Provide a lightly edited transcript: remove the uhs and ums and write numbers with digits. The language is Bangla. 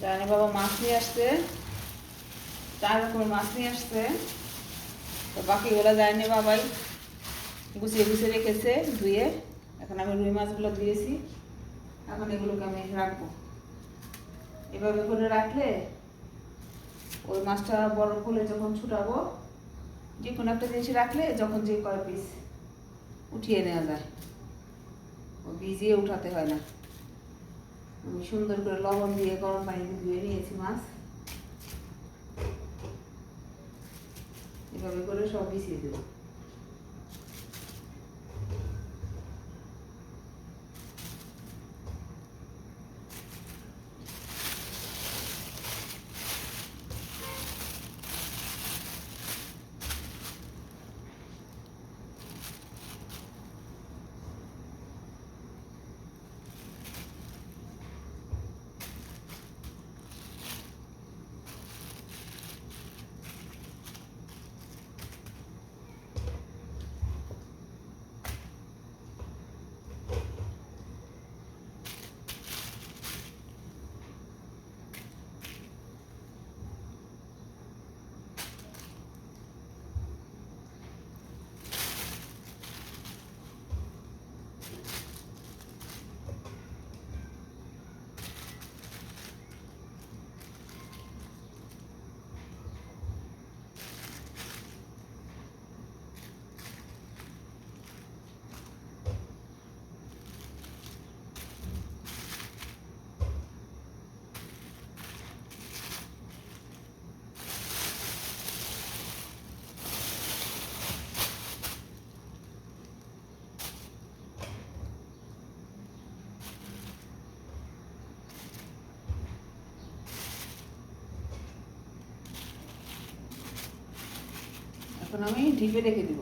জানি বাবা মাছ নিয়ে আসছে, 4 রকমের মাছ নিয়ে আসছে। তো বাকিগুলো যায়নি, বাবাই গুছিয়ে গুছিয়ে রেখেছে ধুয়ে। এখন আমি রুই মাছগুলো ধুয়েছি, এখন এগুলোকে আমি রাখবো। এভাবে করে রাখলে ওই মাছটা বরফ হলে যখন ছুটাবো, যে কোনো একটা জিনিস রাখলে যখন যে কয় পিস উঠিয়ে নেওয়া যায়, ও ভিজিয়ে উঠাতে হয় না। আমি সুন্দর করে লবণ দিয়ে গরম পানিতে ধুয়ে নিয়েছি মাছ। এভাবে করে সব বিছিয়ে দেবো। এখন আমি ঢিপে রেখে দিব।